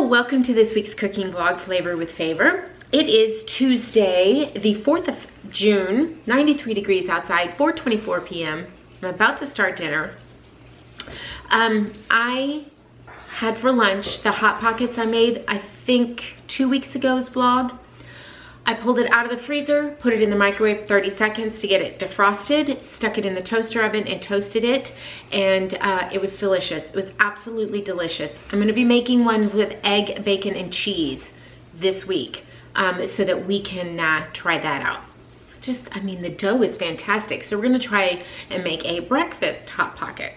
Welcome to this week's cooking vlog, Flavor with Favor. It is Tuesday, the 4th of June, 93 degrees outside, 4:24 p.m. I'm about to start dinner. I had for lunch the Hot Pockets I made, I think 2 weeks ago's vlog. I pulled it out of the freezer, put it in the microwave 30 seconds to get it defrosted, stuck it in the toaster oven and toasted it, and it was delicious. It was absolutely delicious. I'm gonna be making one with egg, bacon, and cheese this week so that we can try that out. I mean, the dough is fantastic. So we're gonna try and make a breakfast Hot Pocket.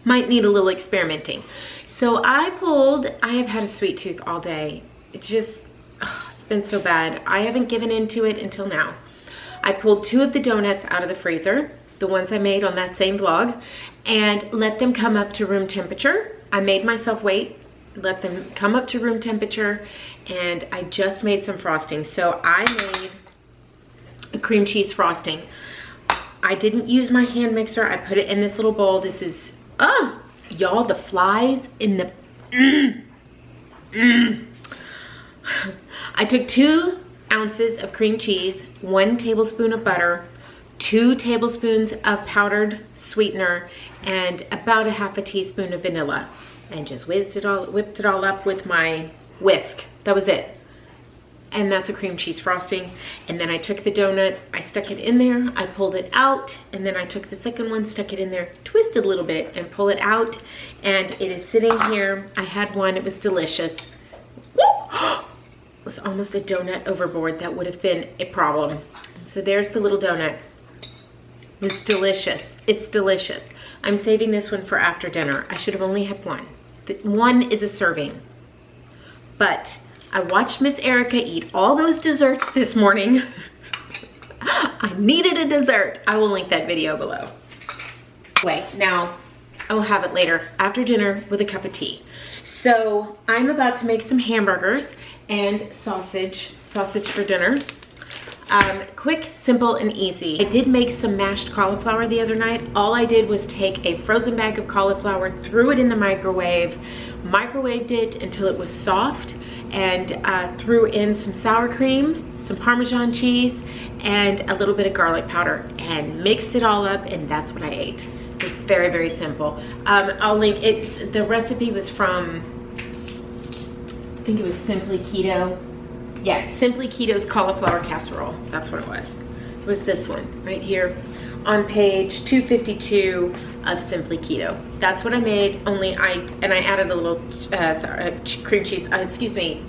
Might need a little experimenting. So I have had a sweet tooth all day. It's been so bad. I haven't given into it until now. I pulled 2 of the donuts out of the freezer, the ones I made on that same vlog, and let them come up to room temperature. I made myself wait, let them come up to room temperature, and I just made some frosting. So I made a cream cheese frosting. I didn't use my hand mixer. I put it in this little bowl. This is, y'all, the flies in the, I took 2 ounces of cream cheese, 1 tablespoon of butter, 2 tablespoons of powdered sweetener, and about a half a teaspoon of vanilla, and just whipped it all up with my whisk. That was it. And that's a cream cheese frosting. And then I took the donut, I stuck it in there, I pulled it out, and then I took the second one, stuck it in there, twisted a little bit, and pull it out, and it is sitting here. I had one, it was delicious. Was almost a donut overboard. That would have been a problem. So there's the little donut. It was delicious. It's delicious. I'm saving this one for after dinner. I should have only had one. One is a serving. But I watched Miss Erica eat all those desserts this morning. I needed a dessert. I will link that video below. Wait, now I will have it later after dinner with a cup of tea. So I'm about to make some hamburgers and sausage for dinner. Quick, simple, and easy. I did make some mashed cauliflower the other night. All I did was take a frozen bag of cauliflower, threw it in the microwave, microwaved it until it was soft, and threw in some sour cream, some Parmesan cheese, and a little bit of garlic powder, and mixed it all up, and that's what I ate. It's very, very simple. I'll link, the recipe was from, I think it was Simply Keto. Yeah, Simply Keto's Cauliflower Casserole. That's what it was. It was this one right here on page 252 of Simply Keto. That's what I made, only I added a little cream cheese,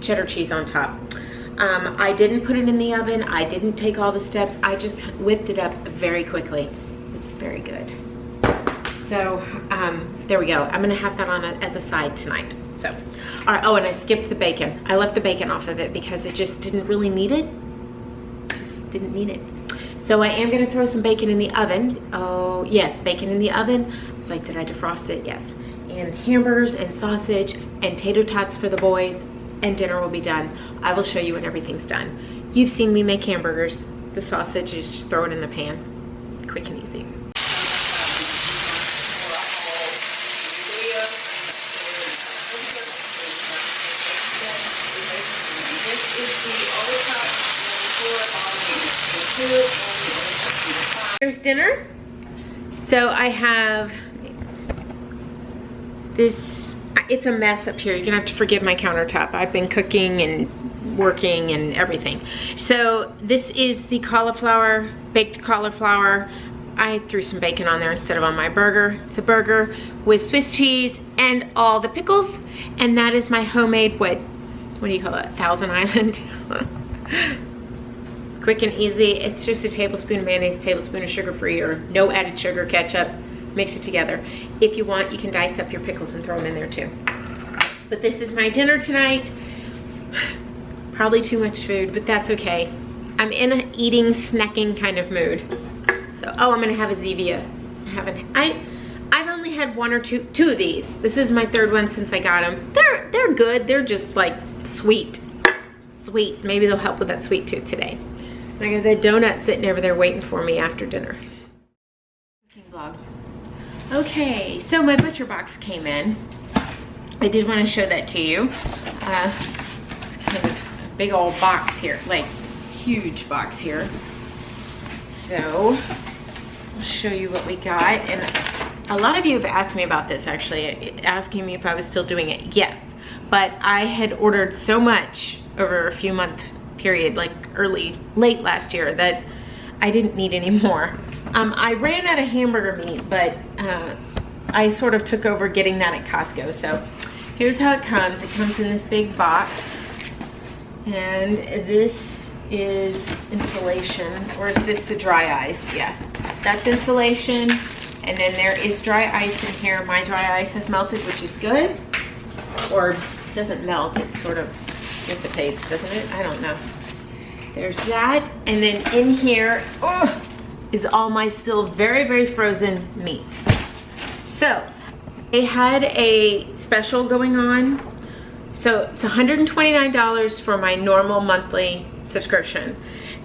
cheddar cheese on top. I didn't put it in the oven. I didn't take all the steps. I just whipped it up very quickly. It was very good. So there we go. I'm gonna have that on as a side tonight. So, all right. Oh, and I skipped the bacon. I left the bacon off of it because it just didn't really need it. Just didn't need it. So I am gonna throw some bacon in the oven. Oh yes, bacon in the oven. I was like, did I defrost it? Yes. And hamburgers and sausage and tater tots for the boys, and dinner will be done. I will show you when everything's done. You've seen me make hamburgers. The sausage is just throw it in the pan. Quick and easy. Here's dinner. So I have this, it's a mess up here. You're gonna have to forgive my countertop. I've been cooking and working and everything. So this is the cauliflower, baked cauliflower. I threw some bacon on there instead of on my burger. It's a burger with Swiss cheese and all the pickles. And that is my homemade, what do you call it? Thousand Island. Quick and easy. It's just a tablespoon of mayonnaise, tablespoon of sugar-free or no added sugar, ketchup. Mix it together. If you want, you can dice up your pickles and throw them in there too. But this is my dinner tonight. Probably too much food, but that's okay. I'm in an eating, snacking kind of mood. So, oh, I'm gonna have a Zevia. I've only had 1 or 2 of these. This is my 3rd one since I got them. They're good. They're just like sweet. Maybe they'll help with that sweet tooth today. I got the donut sitting over there waiting for me after dinner. Vlog. Okay, so my butcher box came in. I did want to show that to you. It's kind of a big old box here, like huge box here. So I'll show you what we got. And a lot of you have asked me about this, actually, asking me if I was still doing it. Yes, but I had ordered so much over a few month period, like late last year, that I didn't need any more. I ran out of hamburger meat, but I sort of took over getting that at Costco. So here's how it comes. It comes in this big box, and this is insulation, or is this the dry ice? Yeah, that's insulation, and then there is dry ice in here. My dry ice has melted, which is good, or doesn't melt, it sort of dissipates, doesn't it? I don't know. There's that, and then in here is all my still very, very frozen meat. So they had a special going on. So it's $129 for my normal monthly subscription.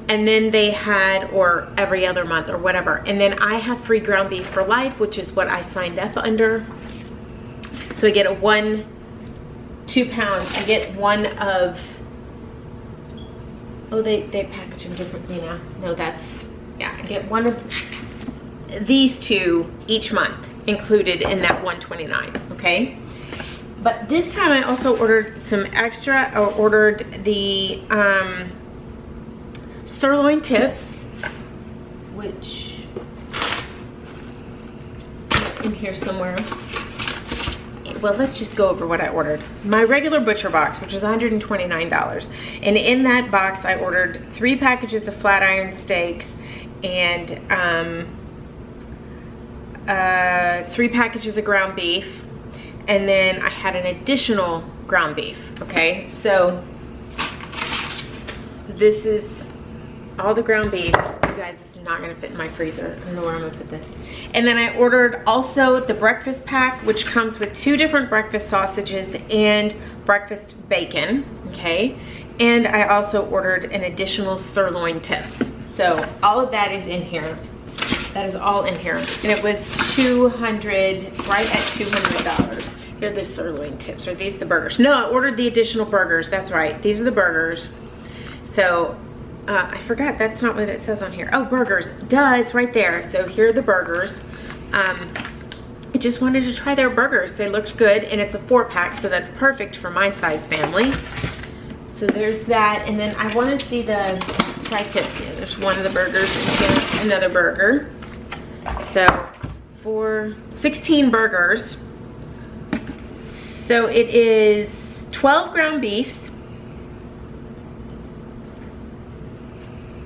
And then they had, or every other month or whatever. And then I have free ground beef for life, which is what I signed up under. So I get 2 pounds. I get one of, oh, they package them differently now. No, that's, yeah, I get one of these 2 each month included in that $129, okay? But this time I also ordered some extra, or ordered the sirloin tips, which in here somewhere. Well, let's just go over what I ordered. My regular butcher box, which was $129. And in that box, I ordered 3 packages of flat iron steaks and 3 packages of ground beef. And then I had an additional ground beef, okay? So this is all the ground beef. You guys, this is not gonna fit in my freezer. I don't know where I'm gonna put this. And then I ordered also the breakfast pack, which comes with 2 different breakfast sausages and breakfast bacon, okay? And I also ordered an additional sirloin tips. So all of that is in here. That is all in here. And it was $200, right at $200. Here are the sirloin tips. Are these the burgers? No, I ordered the additional burgers. That's right. These are the burgers. So I forgot, that's not what it says on here. Oh, burgers. Duh, it's right there. So here are the burgers. I just wanted to try their burgers. They looked good, and it's a 4-pack, so that's perfect for my size family. So there's that, and then I want to see the tri-tips here. There's one of the burgers, and there's another burger. So for 16 burgers, so it is 12 ground beefs,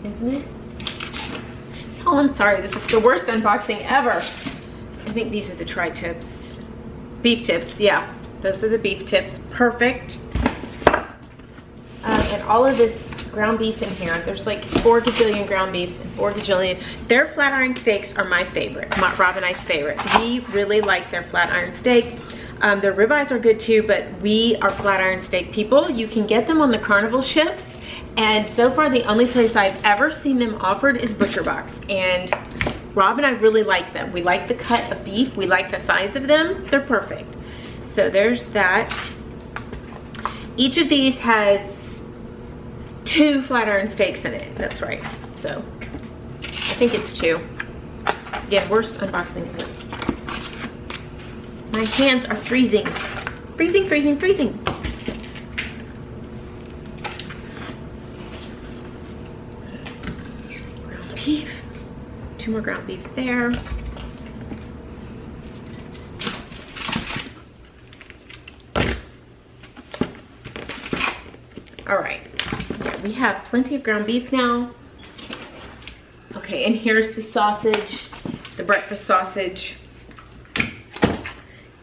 isn't it? Oh, I'm sorry, this is the worst unboxing ever. I think these are the tri-tips. Beef tips, yeah. Those are the beef tips, perfect. And all of this ground beef in here, there's like 4 gajillion ground beefs and 4 gajillion. Their flat iron steaks are my favorite, Rob and I's favorite. We really like their flat iron steak. Their ribeyes are good too, but we are flat iron steak people. You can get them on the Carnival ships, and so far the only place I've ever seen them offered is Butcher Box, and Rob and I really like them. We like the cut of beef, we like the size of them, they're perfect. So there's that. Each of these has 2 flat iron steaks in it, that's right. So I think it's 2. Again, worst unboxing ever. My hands are freezing. Freezing, freezing, freezing. Ground beef. 2 more ground beef there. All right, yeah, we have plenty of ground beef now. Okay, and here's the sausage, the breakfast sausage,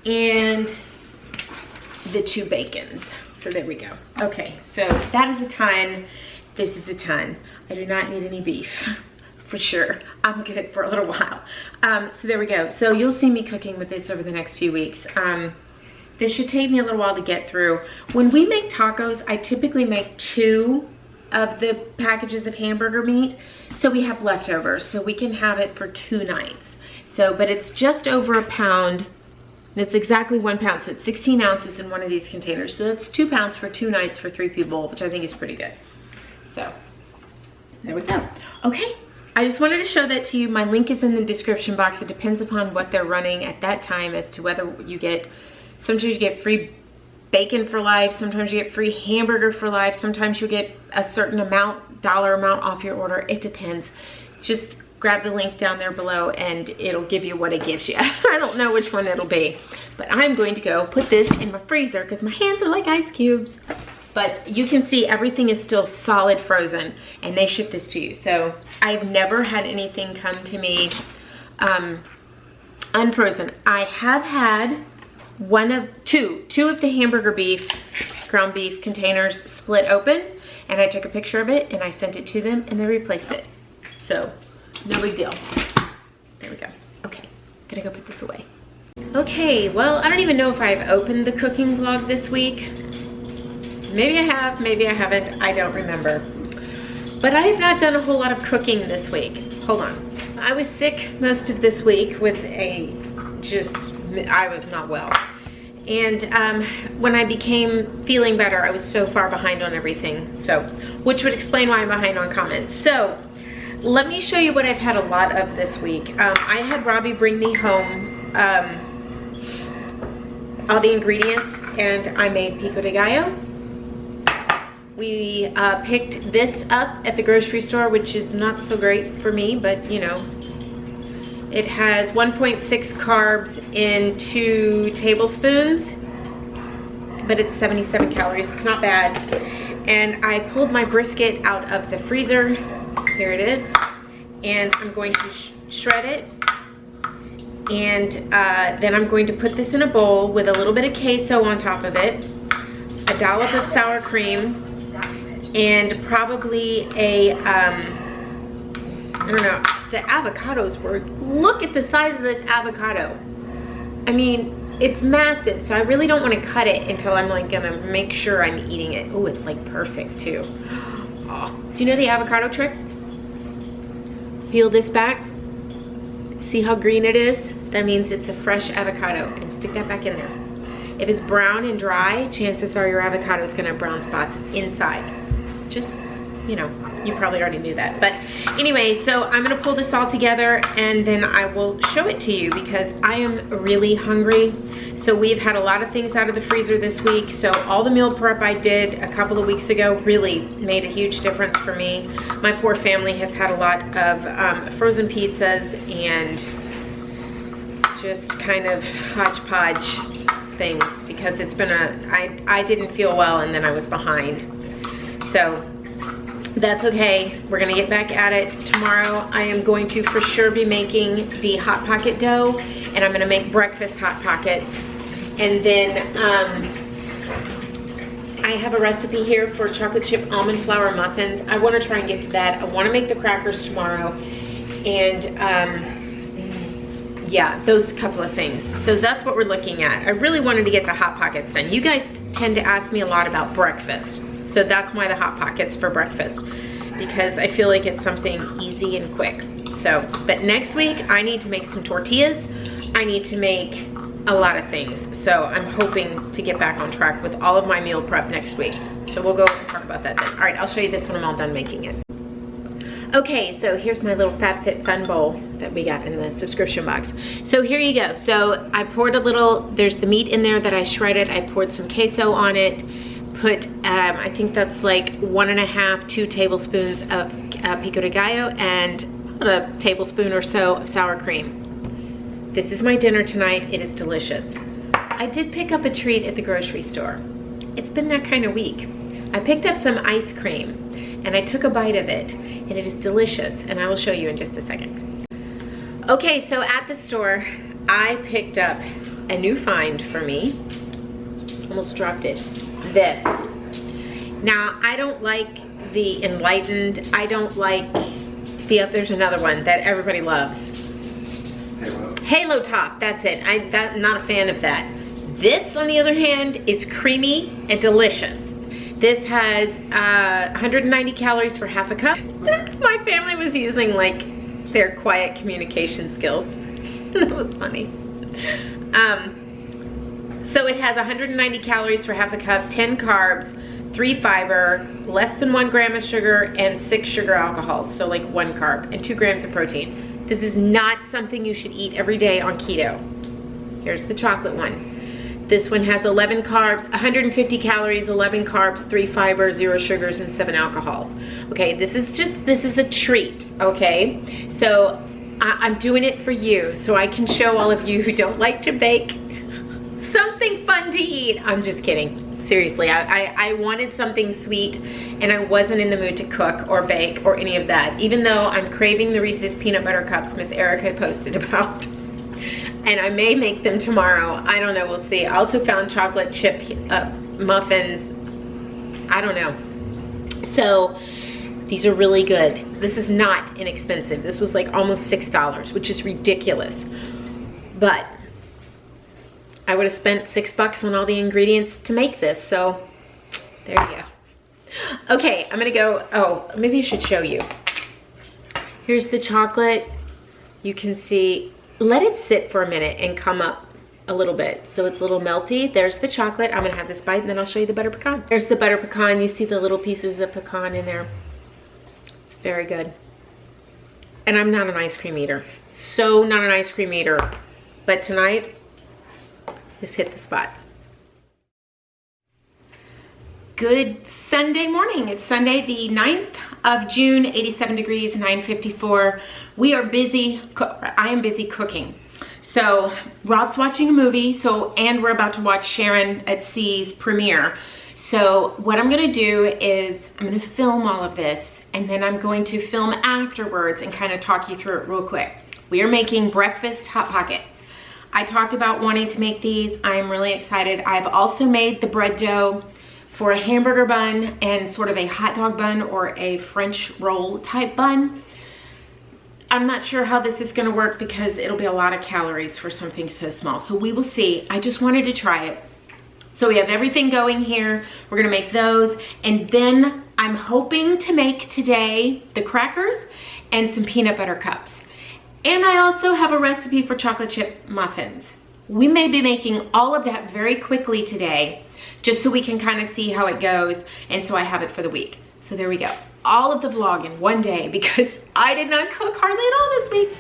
and the 2 bacons. So there we go. Okay, so that is a ton. This is a ton. I do not need any beef, for sure. I'm good for a little while. So there we go. So you'll see me cooking with this over the next few weeks. This should take me a little while to get through. When we make tacos, I typically make 2 of the packages of hamburger meat, so we have leftovers, so we can have it for 2 nights. So, but it's just over a pound And it's exactly 1 pound, so it's 16 ounces in one of these containers. So that's 2 pounds for 2 nights for 3 people, which I think is pretty good. So, there we go. Okay, I just wanted to show that to you. My link is in the description box. It depends upon what they're running at that time as to whether you get, sometimes you get free bacon for life, sometimes you get free hamburger for life, sometimes you get a certain amount, dollar amount off your order. It depends. Just grab the link down there below and it'll give you what it gives you. I don't know which one it'll be, but I'm going to go put this in my freezer because my hands are like ice cubes. But you can see everything is still solid frozen and they ship this to you. So I've never had anything come to me unfrozen. I have had two of the hamburger beef, ground beef containers split open, and I took a picture of it and I sent it to them and they replaced it. So no big deal. There we go. Okay, gonna go put this away. Okay, well, I don't even know if I've opened the cooking vlog this week. Maybe I have, maybe I haven't, I don't remember. But I have not done a whole lot of cooking this week. Hold on. I was sick most of this week with I was not well. And when I became feeling better, I was so far behind on everything. So, which would explain why I'm behind on comments. So, let me show you what I've had a lot of this week. I had Robbie bring me home all the ingredients and I made pico de gallo. We picked this up at the grocery store, which is not so great for me, but you know, it has 1.6 carbs in 2 tablespoons, but it's 77 calories. It's not bad. And I pulled my brisket out of the freezer. Here it is. And I'm going to shred it. And then I'm going to put this in a bowl with a little bit of queso on top of it, a dollop of sour cream, and probably a, I don't know, the avocados were, look at the size of this avocado. I mean, it's massive, so I really don't want to cut it until I'm like gonna make sure I'm eating it. Oh, it's like perfect too. Oh. Do you know the avocado trick? Peel this back. See how green it is? That means it's a fresh avocado, and stick that back in there. If it's brown and dry, chances are your avocado is gonna have brown spots inside. Just, you know, you probably already knew that. But anyway, so I'm gonna pull this all together and then I will show it to you because I am really hungry. So we've had a lot of things out of the freezer this week. So all the meal prep I did a couple of weeks ago really made a huge difference for me. My poor family has had a lot of frozen pizzas and just kind of hodgepodge things because it's been I didn't feel well and then I was behind. So that's okay. We're gonna get back at it tomorrow. I am going to for sure be making the Hot Pocket dough and I'm gonna make breakfast Hot Pockets. And then I have a recipe here for chocolate chip almond flour muffins. I wanna try and get to that. I wanna make the crackers tomorrow. And yeah, those couple of things. So that's what we're looking at. I really wanted to get the Hot Pockets done. You guys tend to ask me a lot about breakfast. So that's why the Hot Pockets for breakfast, because I feel like it's something easy and quick. So, but next week I need to make some tortillas. I need to make a lot of things. So I'm hoping to get back on track with all of my meal prep next week. So we'll go and talk about that then. All right, I'll show you this when I'm all done making it. Okay, so here's my little FabFitFun bowl that we got in the subscription box. So here you go. So I poured a little, there's the meat in there that I shredded. I poured some queso on it. Put, I think that's like 1.5, 2 tablespoons of pico de gallo and about a tablespoon or so of sour cream. This is my dinner tonight. It is delicious. I did pick up a treat at the grocery store. It's been that kind of week. I picked up some ice cream and I took a bite of it and it is delicious and I will show you in just a second. Okay, so at the store, I picked up a new find for me. Almost dropped it. This. Now, I don't like the Enlightened. I don't like there's another one that everybody loves. Halo Top, that's it. I'm not a fan of that. This, on the other hand, is creamy and delicious. This has 190 calories for half a cup. My family was using like their quiet communication skills. That was funny. So it has 190 calories for half a cup, 10 carbs, 3 fiber, less than 1 gram of sugar, and 6 sugar alcohols, so like 1 carb, and 2 grams of protein. This is not something you should eat every day on keto. Here's the chocolate one. This one has 11 carbs, 150 calories, 11 carbs, 3 fiber, 0 sugars, and 7 alcohols. Okay, this is a treat, okay? So I'm doing it for you so I can show all of you who don't like to bake something fun to eat. I'm just kidding. Seriously, I wanted something sweet and I wasn't in the mood to cook or bake or any of that, even though I'm craving the Reese's peanut butter cups Miss Erica posted about. And I may make them tomorrow. I don't know, we'll see. I also found chocolate chip muffins. I don't know. So these are really good. This is not inexpensive. This was like almost $6, which is ridiculous. But I would have spent $6 on all the ingredients to make this. So there you go. Okay, I'm gonna go, oh, maybe I should show you. Here's the chocolate. You can see, let it sit for a minute and come up a little bit so it's a little melty. There's the chocolate. I'm gonna have this bite and then I'll show you the butter pecan. There's the butter pecan. You see the little pieces of pecan in there. It's very good. And I'm not an ice cream eater. So not an ice cream eater. But tonight, this hit the spot. Good Sunday morning. It's Sunday the 9th of June, 87 degrees, 9:54. We are busy, I am busy cooking. So Rob's watching a movie, and we're about to watch Sharon at C's premiere. So what I'm gonna do is I'm gonna film all of this and then I'm going to film afterwards and kind of talk you through it real quick. We are making breakfast Hot Pockets. I talked about wanting to make these. I'm really excited. I've also made the bread dough for a hamburger bun and sort of a hot dog bun or a French roll type bun. I'm not sure how this is gonna work because it'll be a lot of calories for something so small. So we will see. I just wanted to try it. So we have everything going here. We're gonna make those. And then I'm hoping to make today the crackers and some peanut butter cups. And I also have a recipe for chocolate chip muffins. We may be making all of that very quickly today, just so we can kind of see how it goes, and so I have it for the week. So there we go. All of the vlog in one day because I did not cook hardly at all this week.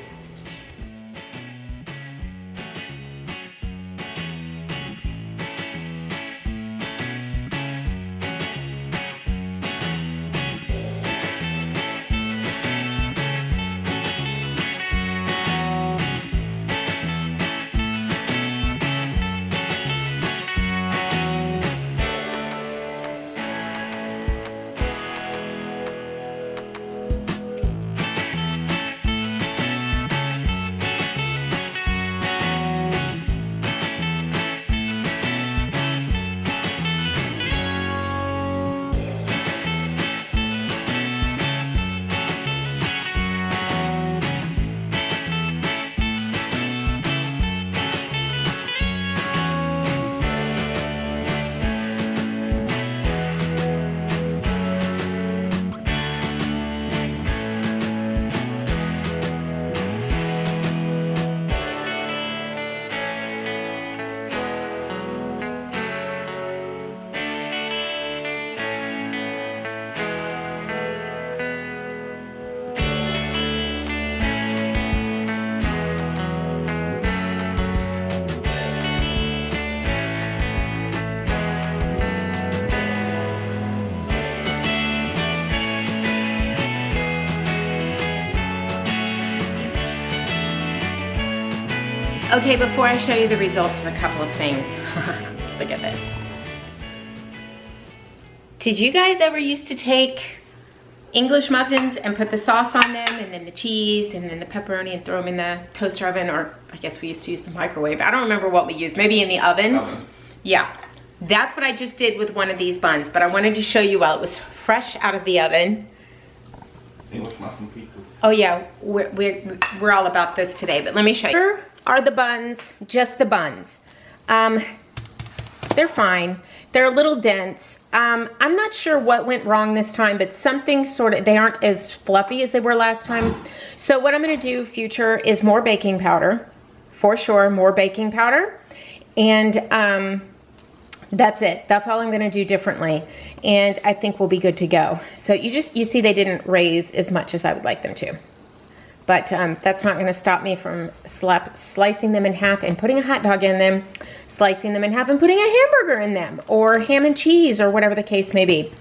Okay, before I show you the results of a couple of things, look at this. Did you guys ever used to take English muffins and put the sauce on them and then the cheese and then the pepperoni and throw them in the toaster oven, or I guess we used to use the microwave. I don't remember what we used, maybe in the oven. Yeah, that's what I just did with one of these buns, but I wanted to show you while it was fresh out of the oven. English muffin pizzas. Oh yeah, we're all about this today, but let me show you. Here are the buns, just the buns. They're fine. They're a little dense. I'm not sure what went wrong this time, but something they aren't as fluffy as they were last time. So what I'm gonna do future is more baking powder, for sure, more baking powder. And that's it. That's all I'm gonna do differently. And I think we'll be good to go. So you see they didn't raise as much as I would like them to. But that's not gonna stop me from slicing them in half and putting a hot dog in them, slicing them in half and putting a hamburger in them, or ham and cheese, or whatever the case may be.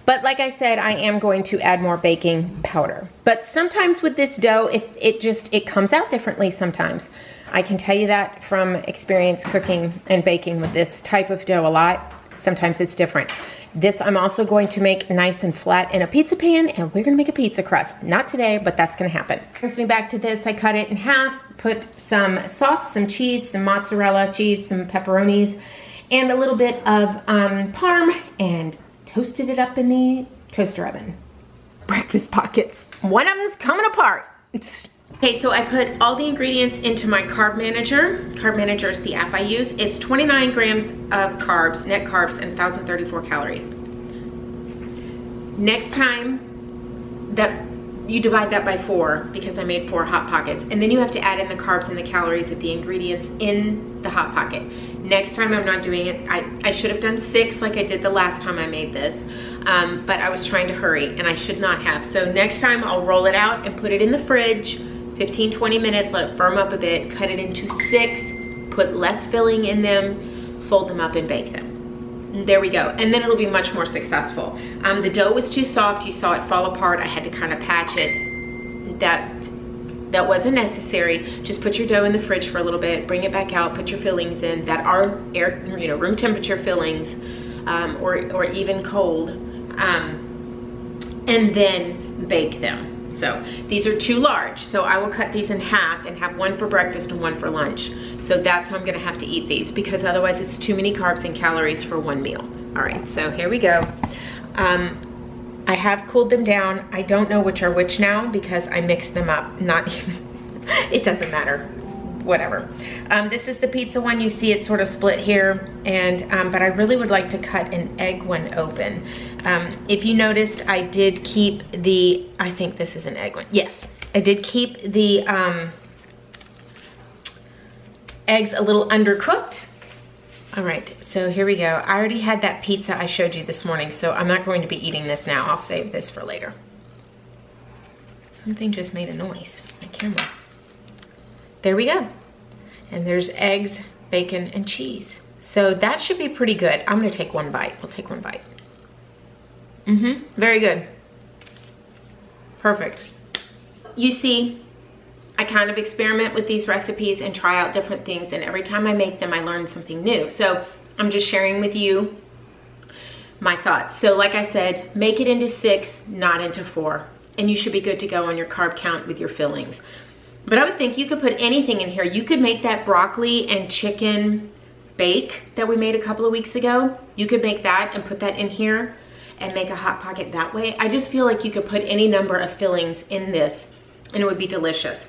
But like I said, I am going to add more baking powder. But sometimes with this dough, it comes out differently sometimes. I can tell you that from experience cooking and baking with this type of dough a lot. Sometimes it's different. This I'm also going to make nice and flat in a pizza pan, and we're gonna make a pizza crust. Not today, but that's gonna happen. Brings me back to this. I cut it in half, put some sauce, some cheese, some mozzarella cheese, some pepperonis, and a little bit of parm, and toasted it up in the toaster oven. Breakfast pockets. One of them's coming apart. Okay, so I put all the ingredients into my carb manager. Carb manager is the app I use. It's 29 grams of carbs, net carbs, and 1,034 calories. Next time, that you divide that by 4 because I made 4 Hot Pockets, and then you have to add in the carbs and the calories of the ingredients in the Hot Pocket. Next time I'm not doing it. I should have done 6 like I did the last time I made this, but I was trying to hurry and I should not have. So next time I'll roll it out and put it in the fridge, 15-20 minutes, let it firm up a bit, cut it into 6, put less filling in them, fold them up and bake them. There we go, and then it'll be much more successful. The dough was too soft, you saw it fall apart, I had to kind of patch it. That wasn't necessary. Just put your dough in the fridge for a little bit, bring it back out, put your fillings in that are room temperature fillings, or even cold, and then bake them. So these are too large, so I will cut these in half and have one for breakfast and one for lunch. So that's how I'm gonna have to eat these, because otherwise it's too many carbs and calories for one meal. All right, so here we go. I have cooled them down. I don't know which are which now because I mixed them up. Not even, it doesn't matter, whatever. This is the pizza one. You see it sort of split here, and but I really would like to cut an egg one open. If you noticed, I did keep the, I think this is an egg one. Yes, I did keep the eggs a little undercooked. All right, so here we go. I already had that pizza I showed you this morning, so I'm not going to be eating this now. I'll save this for later. Something just made a noise, my camera. There we go. And there's eggs, bacon, and cheese. So that should be pretty good. I'm gonna take one bite. We'll take one bite. Very good. Perfect. You see, I kind of experiment with these recipes and try out different things, and every time I make them, I learn something new. So I'm just sharing with you my thoughts. So like I said, make it into 6, not into 4, and you should be good to go on your carb count with your fillings. But I would think you could put anything in here. You could make that broccoli and chicken bake that we made a couple of weeks ago. You could make that and put that in here and make a Hot Pocket that way. I just feel like you could put any number of fillings in this and it would be delicious.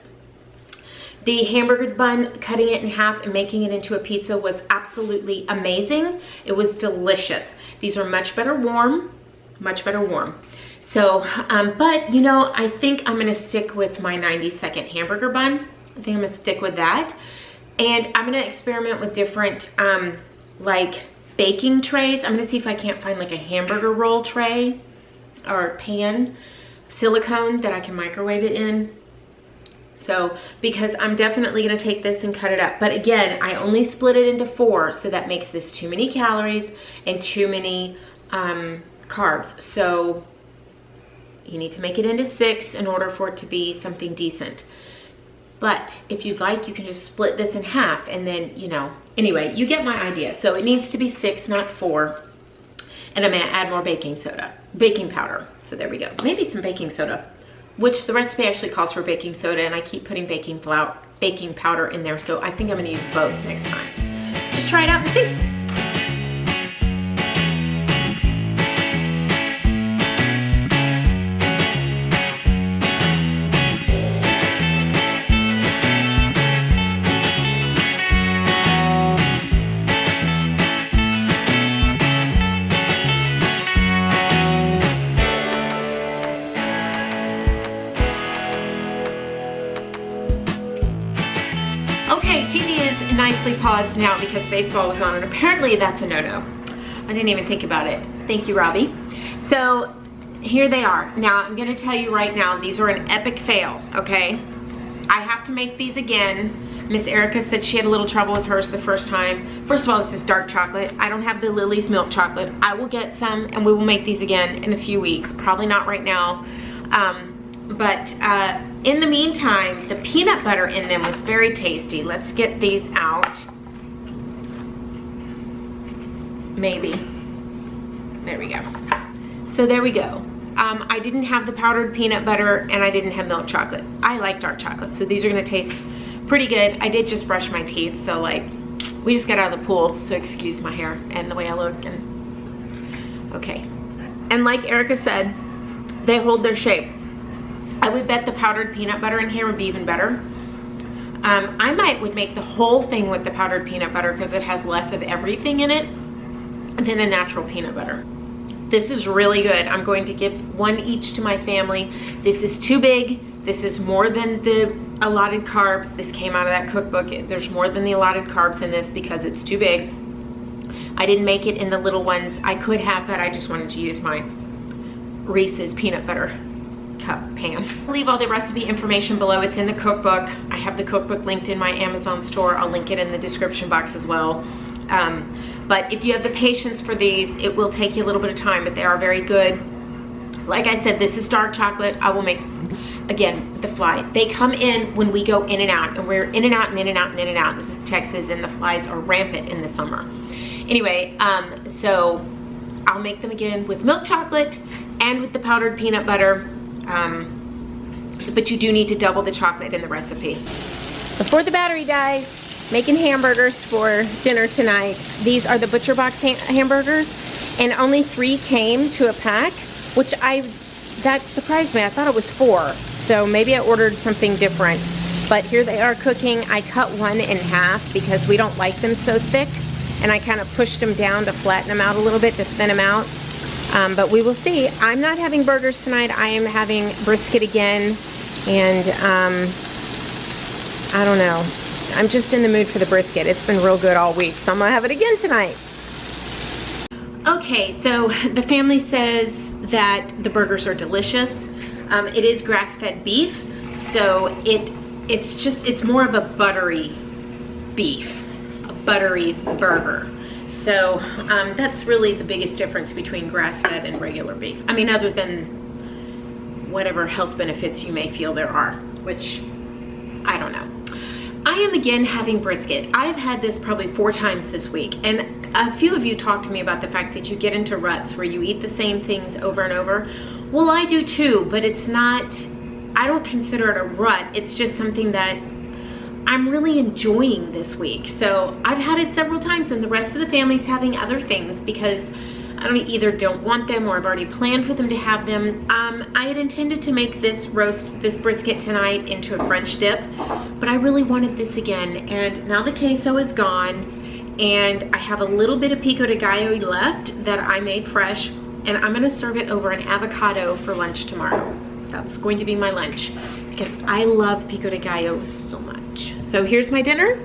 The hamburger bun, cutting it in half and making it into a pizza was absolutely amazing. It was delicious. These are much better warm, much better warm. So, but you know, I think I'm gonna stick with my 90-second hamburger bun. I think I'm gonna stick with that. And I'm gonna experiment with different like baking trays. I'm gonna see if I can't find like a hamburger roll tray or pan, silicone that I can microwave it in. So, because I'm definitely gonna take this and cut it up. But again, I only split it into 4, so that makes this too many calories and too many carbs. So you need to make it into 6 in order for it to be something decent. But if you'd like, you can just split this in half and then, you know, anyway, you get my idea. So it needs to be 6, not 4. And I'm gonna add more baking powder. So there we go. Maybe some baking soda, which the recipe actually calls for baking soda, and I keep putting baking powder in there. So I think I'm gonna use both next time. Just try it out and see. paused now because baseball was on, and apparently that's a no-no. I didn't even think about it. Thank you, Robbie. So here they are. Now I'm gonna tell you right now, these are an epic fail, okay? I have to make these again. Miss Erica said she had a little trouble with hers the first time. First of all, this is dark chocolate. I don't have the Lily's milk chocolate. I will get some and we will make these again in a few weeks. Probably not right now. But in the meantime, the peanut butter in them was very tasty. Let's get these out. Maybe. There we go. So there we go. I didn't have the powdered peanut butter and I didn't have milk chocolate. I like dark chocolate, so these are gonna taste pretty good. I did just brush my teeth, so like, we just got out of the pool, so excuse my hair and the way I look, and okay. And like Erica said, they hold their shape. I would bet the powdered peanut butter in here would be even better. I would make the whole thing with the powdered peanut butter because it has less of everything in it than a natural peanut butter. This is really good. I'm going to give one each to my family. This is too big. This is more than the allotted carbs. This came out of that cookbook. There's more than the allotted carbs in this because it's too big. I didn't make it in the little ones. I could have, but I just wanted to use my Reese's peanut butter cup pan. I'll leave all the recipe information below. It's in the cookbook. I have the cookbook linked in my Amazon store. I'll link it in the description box as well. But if you have the patience for these, it will take you a little bit of time, but they are very good. Like I said, this is dark chocolate. I will make, again, the fly. They come in when we go in and out, and we're in and out and in and out and in and out. This is Texas, and the flies are rampant in the summer. Anyway, so I'll make them again with milk chocolate and with the powdered peanut butter. But you do need to double the chocolate in the recipe. Before the battery dies, making hamburgers for dinner tonight. These are the Butcher Box hamburgers, and only 3 came to a pack, which that surprised me. I thought it was 4, so maybe I ordered something different. But here they are cooking. I cut one in half because we don't like them so thick, and I kind of pushed them down to flatten them out a little bit, to thin them out. But we will see. I'm not having burgers tonight. I am having brisket again, and I don't know. I'm just in the mood for the brisket. It's been real good all week, so I'm gonna have it again tonight. Okay, so the family says that the burgers are delicious. It is grass-fed beef, so it's more of a buttery beef, a buttery burger. So that's really the biggest difference between grass-fed and regular beef. I mean, other than whatever health benefits you may feel there are, which I don't know. I am again having brisket. I've had this probably 4 times this week, and a few of you talked to me about the fact that you get into ruts where you eat the same things over and over. Well, I do too, but it's not, I don't consider it a rut. It's just something that I'm really enjoying this week. So I've had it several times, and the rest of the family's having other things because I either don't want them or I've already planned for them to have them. I had intended to make this brisket tonight into a French dip, but I really wanted this again. And now the queso is gone, and I have a little bit of pico de gallo left that I made fresh, and I'm gonna serve it over an avocado for lunch tomorrow. That's going to be my lunch because I love pico de gallo so much. So here's my dinner.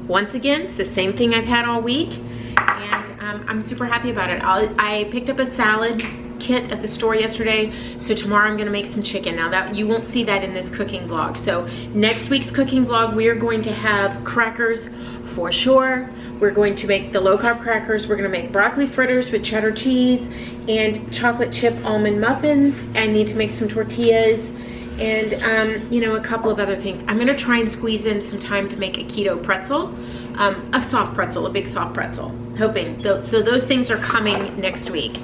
Once again, it's the same thing I've had all week, and I'm super happy about it. I picked up a salad kit at the store yesterday, so tomorrow I'm gonna make some chicken. Now that you won't see that in this cooking vlog. So next week's cooking vlog, we are going to have crackers for sure. We're going to make the low carb crackers. We're gonna make broccoli fritters with cheddar cheese and chocolate chip almond muffins. I need to make some tortillas and you know, a couple of other things. I'm gonna try and squeeze in some time to make a keto pretzel, a soft pretzel, a big soft pretzel, hoping. So those things are coming next week.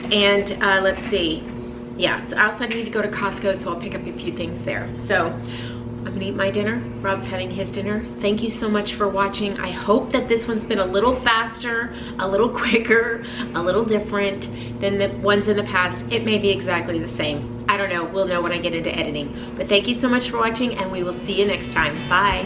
Let's see. Yeah, so I also need to go to Costco, so I'll pick up a few things there. So I'm gonna eat my dinner. Rob's having his dinner. Thank you so much for watching. I hope that this one's been a little faster, a little quicker, a little different than the ones in the past. It may be exactly the same. I don't know. We'll know when I get into editing. But thank you so much for watching, and we will see you next time. Bye.